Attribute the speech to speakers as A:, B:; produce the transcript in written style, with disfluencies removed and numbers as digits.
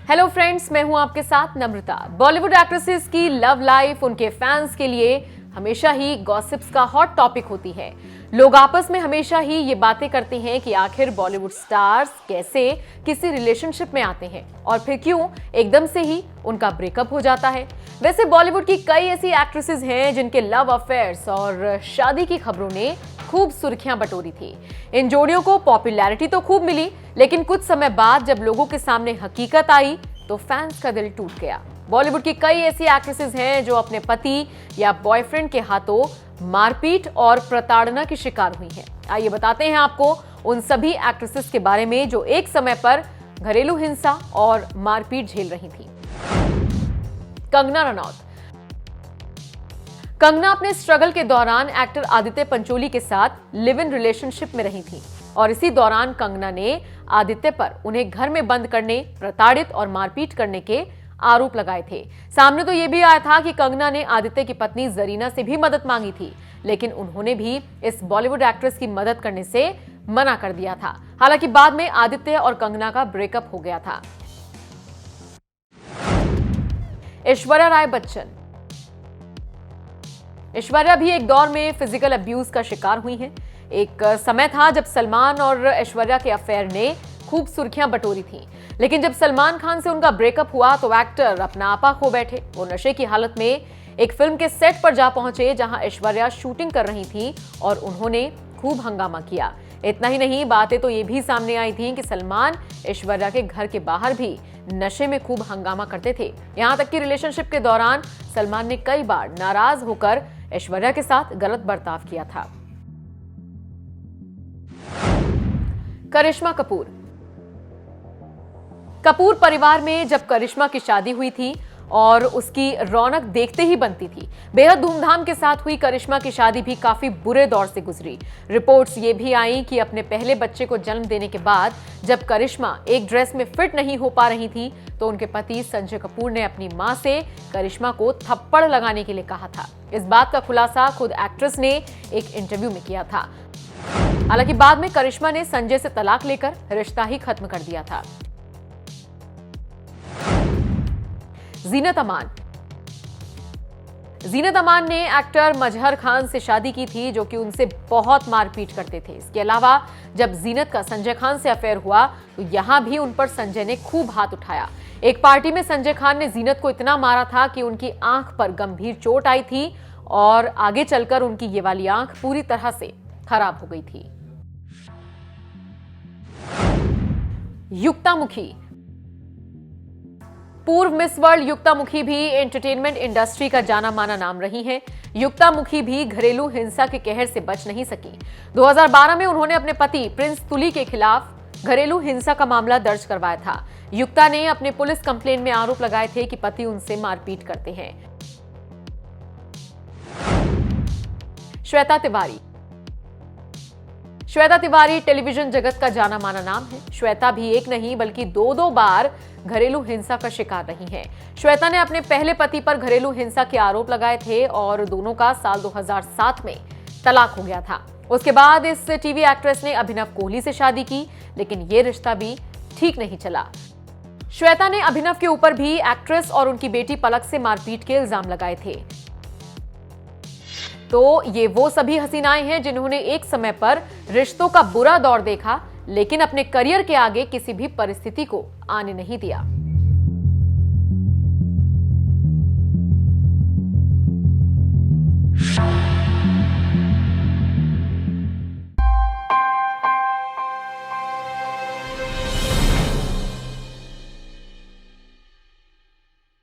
A: Hello friends, मैं हूं आपके साथ नम्रता। बॉलीवुड एक्ट्रेसेस की लव लाइफ उनके फैंस के लिए हमेशा ही गॉसिप्स का हॉट टॉपिक होती है। लोग आपस में हमेशा ही ये बातें करते हैं कि आखिर बॉलीवुड स्टार्स कैसे किसी रिलेशनशिप में आते हैं और फिर क्यों एकदम से ही उनका ब्रेकअप हो जाता है। वैसे बॉलीवुड की कई ऐसी एक्ट्रेसेस हैं जिनके लव अफेयर्स और शादी की खबरों ने खूब सुर्खियां बटोरी थी। इन जोड़ियों को पॉपुलैरिटी तो खूब मिली, लेकिन कुछ समय बाद जब लोगों के सामने हकीकत आई तो फैंस का दिल टूट गया। बॉलीवुड की कई ऐसी एक्ट्रेसेस हैं जो अपने पति या बॉयफ्रेंड के हाथों मारपीट और प्रताड़ना की शिकार हुई हैं। आइए बताते हैं आपको उन सभी एक्ट्रेसेस के बारे में जो एक समय पर घरेलू हिंसा और मारपीट झेल रही थी। कंगना रनौत। कंगना अपने स्ट्रगल के दौरान एक्टर आदित्य पंचोली के साथ लिव इन रिलेशनशिप में रही थी और इसी दौरान कंगना ने आदित्य पर उन्हें घर में बंद करने, प्रताड़ित और मारपीट करने के आरोप लगाए थे। सामने तो यह भी आया था कि कंगना ने आदित्य की पत्नी जरीना से भी मदद मांगी थी, लेकिन उन्होंने भी इस बॉलीवुड एक्ट्रेस की मदद करने से मना कर दिया था। हालांकि बाद में आदित्य और कंगना का ब्रेकअप हो गया था। ऐश्वर्या राय बच्चन। ऐश्वर्या भी एक दौर में फिजिकल अब्यूज का शिकार हुई हैं। एक समय था जब सलमान और ऐश्वर्या के अफेयर ने खूब सुर्खियां बटोरी थी, लेकिन जब सलमान खान से उनका ब्रेकअप हुआ तो एक्टर अपना आपा खो बैठे। वो नशे की हालत में एक फिल्म के सेट पर जा पहुंचे जहां ऐश्वर्या शूटिंग कर रही थी और उन्होंने खूब हंगामा किया। इतना ही नहीं, बातें तो ये भी सामने आई थी कि सलमान ऐश्वर्या के घर के बाहर भी नशे में खूब हंगामा करते थे। यहां तक कि रिलेशनशिप के दौरान सलमान ने कई बार नाराज होकर ऐश्वर्या के साथ गलत बर्ताव किया था। करिश्मा कपूर। कपूर परिवार में जब करिश्मा की शादी हुई थी और उसकी रौनक देखते ही बनती थी। बेहद धूमधाम के साथ हुई करिश्मा की शादी भी काफी बुरे दौर से गुजरी। रिपोर्ट्स ये भी आई कि अपने पहले बच्चे को जन्म देने के बाद जब करिश्मा एक ड्रेस में फिट नहीं हो पा रही थी तो उनके पति संजय कपूर ने अपनी मां से करिश्मा को थप्पड़ लगाने के लिए कहा था। इस बात का खुलासा खुद एक्ट्रेस ने एक इंटरव्यू में किया था। हालांकि बाद में करिश्मा ने संजय से तलाक लेकर रिश्ता ही खत्म कर दिया था। जीनत अमान। जीनत अमान ने एक्टर मजहर खान से शादी की थी जो कि उनसे बहुत मारपीट करते थे। इसके अलावा जब जीनत का संजय खान से अफेयर हुआ तो यहां भी उन पर संजय ने खूब हाथ उठाया। एक पार्टी में संजय खान ने जीनत को इतना मारा था कि उनकी आंख पर गंभीर चोट आई थी और आगे चलकर उनकी ये वाली आंख पूरी तरह से खराब हो गई थी। युक्तामुखी। पूर्व मिस वर्ल्ड युक्तामुखी भी एंटरटेनमेंट इंडस्ट्री का जाना माना नाम रही हैं। युक्तामुखी भी घरेलू हिंसा के कहर से बच नहीं सकी। 2012 में उन्होंने अपने पति प्रिंस तुली के खिलाफ घरेलू हिंसा का मामला दर्ज करवाया था। युक्ता ने अपने पुलिस कंप्लेंट में आरोप लगाए थे कि पति उनसे मारपीट करते हैं। श्वेता तिवारी। श्वेता तिवारी टेलीविजन जगत का जाना माना नाम है। श्वेता भी एक नहीं बल्कि दो बार घरेलू हिंसा का शिकार रही हैं। श्वेता ने अपने पहले पति पर घरेलू हिंसा के आरोप लगाए थे और दोनों का साल 2007 में तलाक हो गया था। उसके बाद इस टीवी एक्ट्रेस ने अभिनव कोहली से शादी की, लेकिन ये रिश्ता भी ठीक नहीं चला। श्वेता ने अभिनव के ऊपर भी एक्ट्रेस और उनकी बेटी पलक से मारपीट के इल्जाम लगाए थे। तो ये वो सभी हसीनाएं हैं जिन्होंने एक समय पर रिश्तों का बुरा दौर देखा, लेकिन अपने करियर के आगे किसी भी परिस्थिति को आने नहीं दिया।